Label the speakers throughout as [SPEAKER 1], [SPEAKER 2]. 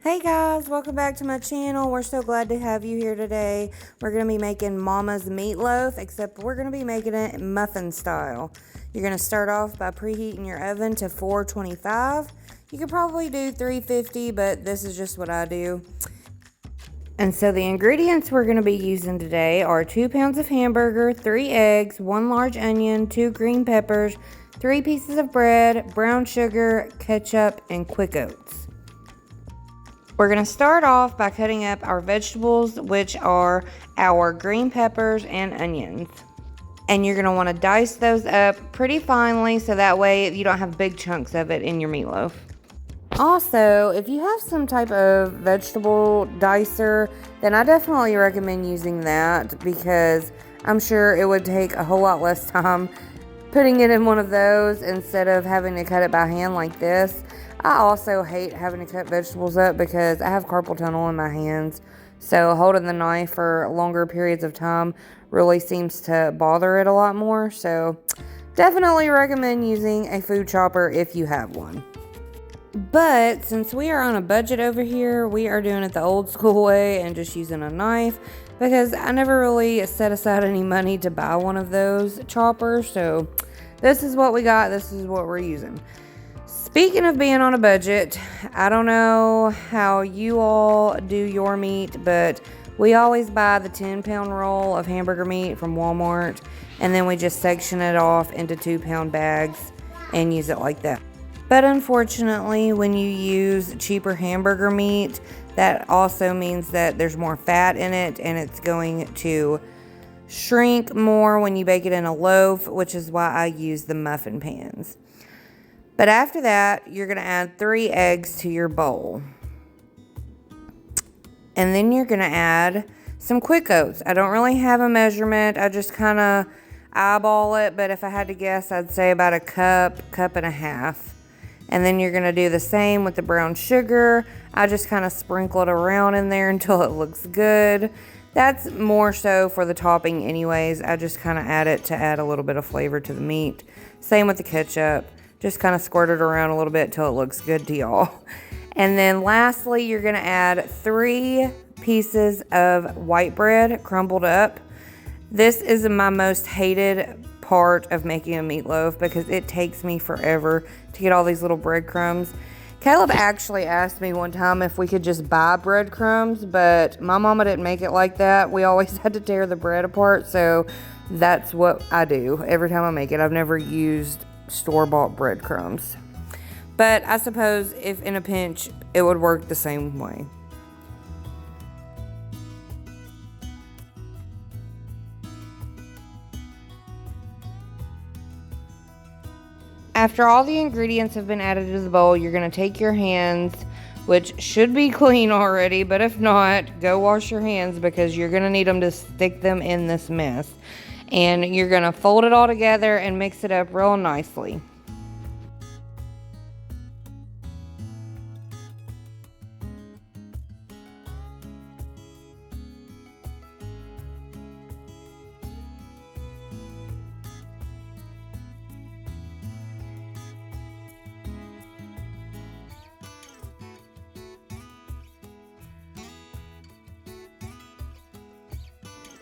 [SPEAKER 1] Hey guys, welcome back to my channel. We're so glad to have you here today. We're going to be making Mama's meatloaf, except we're going to be making it muffin style. You're going to start off by preheating your oven to 425. You could probably do 350, but this is just what I do. And so the ingredients we're going to be using today are 2 pounds of hamburger, 3 eggs, 1 large onion, 2 green peppers, 3 pieces of bread, brown sugar, ketchup, and quick oats. We're going to start off by cutting up our vegetables, which are our green peppers and onions. And you're going to want to dice those up pretty finely so that way you don't have big chunks of it in your meatloaf. Also, if you have some type of vegetable dicer, then I definitely recommend using that because I'm sure it would take a whole lot less time putting it in one of those instead of having to cut it by hand like this. I also hate having to cut vegetables up because I have carpal tunnel in my hands. So holding the knife for longer periods of time really seems to bother it a lot more. So definitely recommend using a food chopper if you have one. But since we are on a budget over here, we are doing it the old school way and just using a knife because I never really set aside any money to buy one of those choppers. So this is what we got. This is what we're using. Speaking of being on a budget, I don't know how you all do your meat, but we always buy the 10-pound roll of hamburger meat from Walmart, and then we just section it off into 2-pound bags and use it like that. But unfortunately, when you use cheaper hamburger meat, that also means that there's more fat in it, and it's going to shrink more when you bake it in a loaf, which is why I use the muffin pans. But after that, you're going to add 3 eggs to your bowl. And then you're going to add some quick oats. I don't really have a measurement. I just kind of eyeball it. But if I had to guess, I'd say about a cup and a half. And then you're going to do the same with the brown sugar. I just kind of sprinkle it around in there until it looks good. That's more so for the topping anyways. I just kind of add it to add a little bit of flavor to the meat. Same with the ketchup. Just kind of squirt it around a little bit till it looks good to y'all. And then lastly, you're going to add 3 pieces of white bread crumbled up. This is my most hated part of making a meatloaf because it takes me forever to get all these little breadcrumbs. Caleb actually asked me one time if we could just buy breadcrumbs, but my mama didn't make it like that. We always had to tear the bread apart, so that's what I do every time I make it. I've never used store-bought breadcrumbs, but I suppose if in a pinch it would work the same way. After all the ingredients have been added to the bowl, you're going to take your hands, which should be clean already, but if not, go wash your hands because you're going to need them to stick them in this mess. And you're going to fold it all together and mix it up real nicely.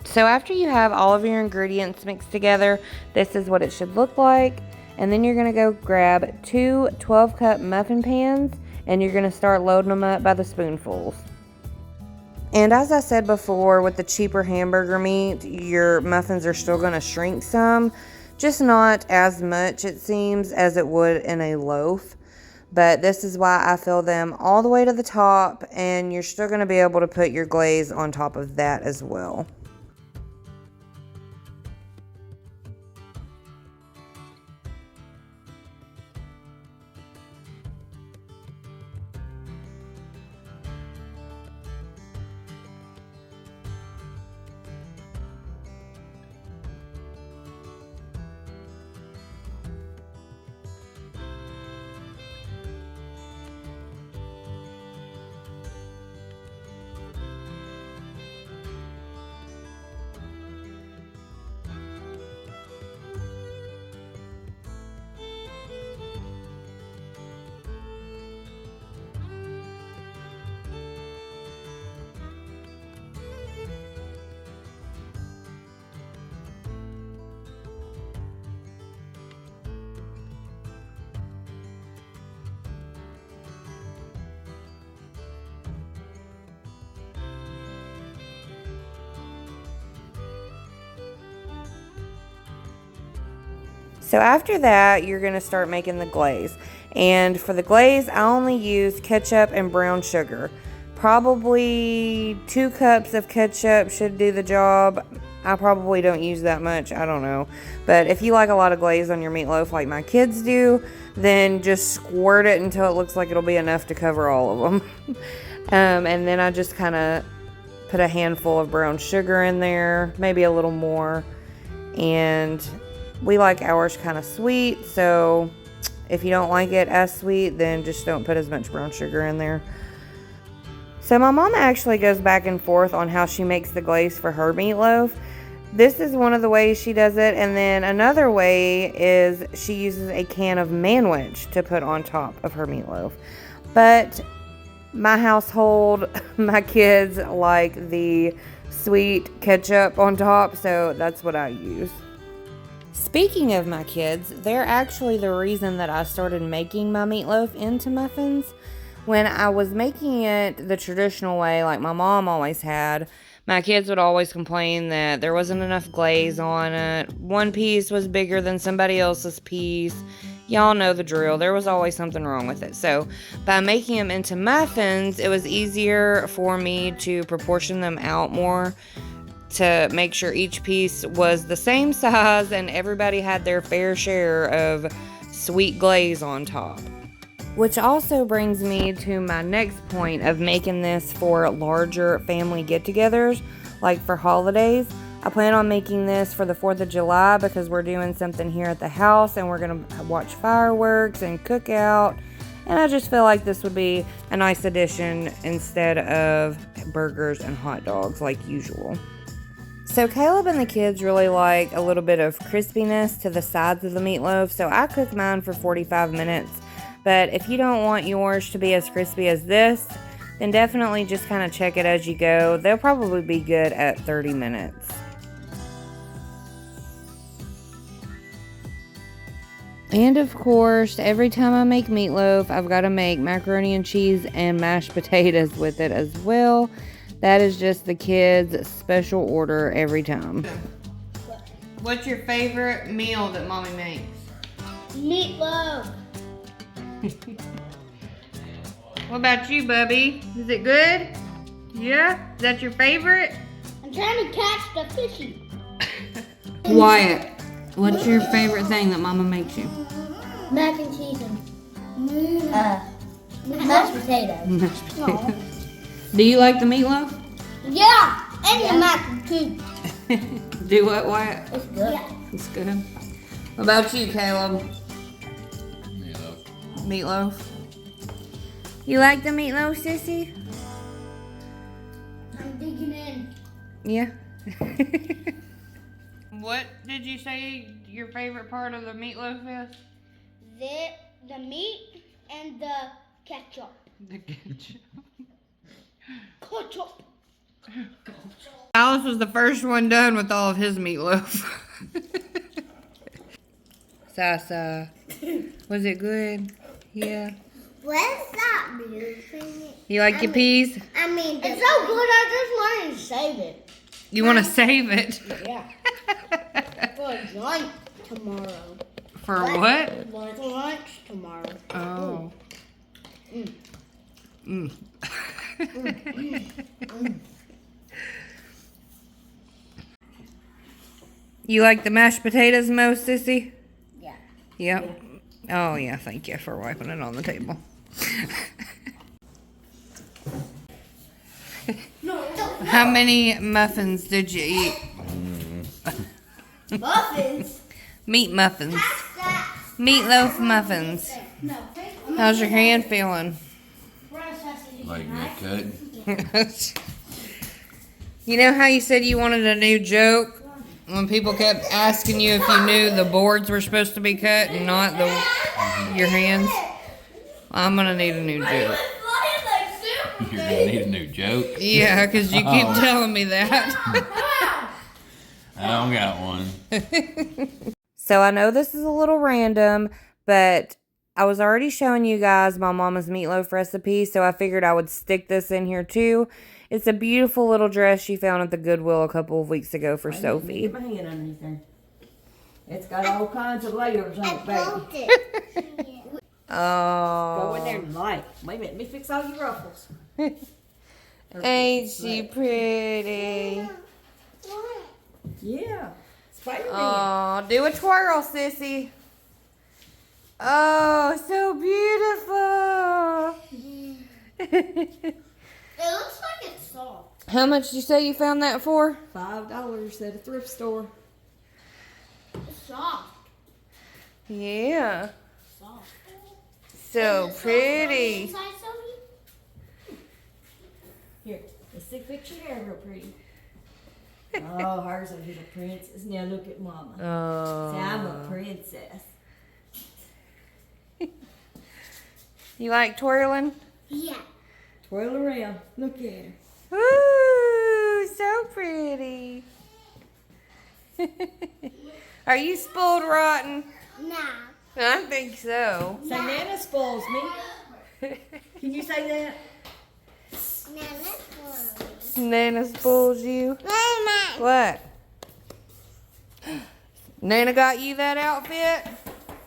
[SPEAKER 1] So after you have all of your ingredients mixed together, this is what it should look like. And then you're going to go grab 2 12-cup muffin pans and you're going to start loading them up by the spoonfuls. And as I said before, with the cheaper hamburger meat, your muffins are still going to shrink some. Just not as much, it seems, as it would in a loaf. But this is why I fill them all the way to the top, and you're still going to be able to put your glaze on top of that as well. So after that, you're going to start making the glaze. And for the glaze, I only use ketchup and brown sugar. Probably 2 cups of ketchup should do the job. I probably don't use that much. I don't know. But if you like a lot of glaze on your meatloaf like my kids do, then just squirt it until it looks like it'll be enough to cover all of them. And then I just kind of put a handful of brown sugar in there, maybe a little more. And we like ours kind of sweet, so if you don't like it as sweet, then just don't put as much brown sugar in there. So my mom actually goes back and forth on how she makes the glaze for her meatloaf. This is one of the ways she does it, and then another way is she uses a can of manwich to put on top of her meatloaf. But my household, my kids like the sweet ketchup on top, so that's what I use. Speaking of my kids, they're actually the reason that I started making my meatloaf into muffins. When I was making it the traditional way, like my mom always had, my kids would always complain that there wasn't enough glaze on it. One piece was bigger than somebody else's piece. Y'all know the drill. There was always something wrong with it. So by making them into muffins, it was easier for me to proportion them out more to make sure each piece was the same size and everybody had their fair share of sweet glaze on top. Which also brings me to my next point of making this for larger family get-togethers, like for holidays. I plan on making this for the 4th of July because we're doing something here at the house and we're going to watch fireworks and cook out. And I just feel like this would be a nice addition instead of burgers and hot dogs like usual. So Caleb and the kids really like a little bit of crispiness to the sides of the meatloaf, so I cook mine for 45 minutes. But if you don't want yours to be as crispy as this, then definitely just kind of check it as you go. They'll probably be good at 30 minutes. And of course, every time I make meatloaf, I've got to make macaroni and cheese and mashed potatoes with it as well. That is just the kids' special order every time. What's your favorite meal that Mommy makes?
[SPEAKER 2] Meatloaf.
[SPEAKER 1] What about you, Bubby? Is it good? Yeah? Is that your favorite?
[SPEAKER 2] I'm trying to catch the fishy.
[SPEAKER 1] Wyatt, what's your favorite thing that Mama makes you?
[SPEAKER 2] Mac and cheese and mashed potatoes. Aw.
[SPEAKER 1] Do you like the meatloaf?
[SPEAKER 2] Yeah, and the mac and cheese.
[SPEAKER 1] Do what, Wyatt?
[SPEAKER 2] It's good. Yeah.
[SPEAKER 1] It's good. What about you, Caleb?
[SPEAKER 3] Meatloaf.
[SPEAKER 1] Meatloaf. You like the meatloaf, sissy?
[SPEAKER 2] I'm digging in.
[SPEAKER 1] Yeah. What did you say your favorite part of the meatloaf is?
[SPEAKER 2] The meat and the ketchup.
[SPEAKER 1] The ketchup.
[SPEAKER 2] Ketchup.
[SPEAKER 1] Alice was the first one done with all of his meatloaf. Sasa, was it good? Yeah.
[SPEAKER 2] What's that music?
[SPEAKER 1] You like your peas?
[SPEAKER 2] It's so good. I just wanted to save it.
[SPEAKER 1] You want to save it?
[SPEAKER 2] Yeah. For lunch tomorrow.
[SPEAKER 1] For what?
[SPEAKER 2] For lunch tomorrow.
[SPEAKER 1] Oh. You like the mashed potatoes most, sissy?
[SPEAKER 2] Yeah.
[SPEAKER 1] Yep. Oh, yeah, thank you for wiping it on the table. How many muffins did you eat?
[SPEAKER 2] Muffins?
[SPEAKER 1] Meat muffins. Meatloaf muffins. How's your hand feeling?
[SPEAKER 3] Like good cut.
[SPEAKER 1] You know how you said you wanted a new joke? When people kept asking you if you knew the boards were supposed to be cut and not your hands? I'm going to need a new joke.
[SPEAKER 3] You're gonna need a new joke.
[SPEAKER 1] Yeah, because you keep telling me that.
[SPEAKER 3] I don't got one.
[SPEAKER 1] So I know this is a little random, but I was already showing you guys my mama's meatloaf recipe, so I figured I would stick this in here too. It's a beautiful little dress she found at the Goodwill a couple of weeks ago for Sophie.
[SPEAKER 4] Get my hand underneath there. It's got all kinds of layers on
[SPEAKER 2] I
[SPEAKER 4] it,
[SPEAKER 2] broke
[SPEAKER 4] baby.
[SPEAKER 2] it.
[SPEAKER 4] Go in there
[SPEAKER 1] Oh,
[SPEAKER 4] and light. Wait a minute, let me fix all your ruffles.
[SPEAKER 1] ain't she pretty?
[SPEAKER 4] Yeah, Spider-Man.
[SPEAKER 1] Oh, do a twirl, sissy. Oh, so beautiful.
[SPEAKER 2] It looks like it's soft.
[SPEAKER 1] How much did you say you found that for?
[SPEAKER 4] $5 at a thrift store.
[SPEAKER 2] It's soft.
[SPEAKER 1] Yeah,
[SPEAKER 2] Soft.
[SPEAKER 1] so
[SPEAKER 2] Is it soft on the
[SPEAKER 1] pretty.
[SPEAKER 2] inside, Sophie?
[SPEAKER 4] Here, let's see, fix your hair real pretty. Oh, hers is a little princess. Now look at Mama. See, I'm a
[SPEAKER 1] Oh,
[SPEAKER 4] princess.
[SPEAKER 1] you like twirling?
[SPEAKER 2] Yeah.
[SPEAKER 4] Twirl around. Look at her.
[SPEAKER 1] Ooh, so pretty. Are you spoiled rotten?
[SPEAKER 2] Nah.
[SPEAKER 1] I think so.
[SPEAKER 4] Say, Nana spoils me. Can you say that?
[SPEAKER 2] Nah, that's one.
[SPEAKER 1] Nana spoils you.
[SPEAKER 2] Mama.
[SPEAKER 1] What? Nana got you that outfit?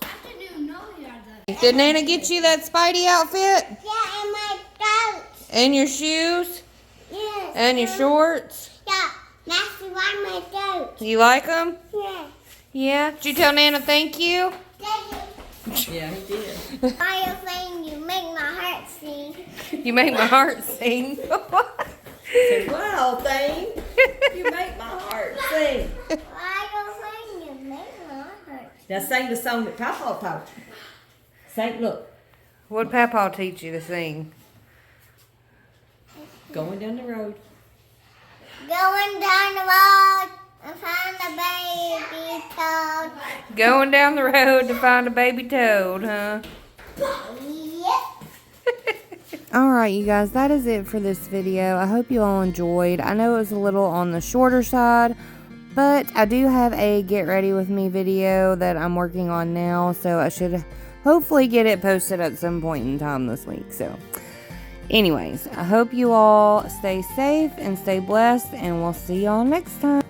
[SPEAKER 2] I didn't know you had that.
[SPEAKER 1] Did Nana get you that Spidey outfit?
[SPEAKER 2] Yeah, and my goat.
[SPEAKER 1] And your shoes?
[SPEAKER 2] Yes.
[SPEAKER 1] And your shorts?
[SPEAKER 2] Yeah, that's why my goat.
[SPEAKER 1] You like them?
[SPEAKER 2] Yeah.
[SPEAKER 1] Yeah. Did you tell Nana thank you?
[SPEAKER 4] Yeah, he did.
[SPEAKER 2] Why you saying you make my heart sing?
[SPEAKER 1] You make my heart sing.
[SPEAKER 4] Say, wow, thing. You make my heart sing.
[SPEAKER 2] Why you saying you make my heart
[SPEAKER 4] Now sing the song that Papa taught you. Sing, look.
[SPEAKER 1] What'd Papa teach you to sing?
[SPEAKER 4] Going down the road.
[SPEAKER 2] Going down the road and find a baby toad.
[SPEAKER 1] Going down the road to find a baby toad, huh?
[SPEAKER 2] Yep.
[SPEAKER 1] Alright, you guys, that is it for this video. I hope you all enjoyed. I know it was a little on the shorter side, but I do have a get ready with me video that I'm working on now, so I should hopefully get it posted at some point in time this week. So anyways, I hope you all stay safe and stay blessed, and we'll see y'all next time.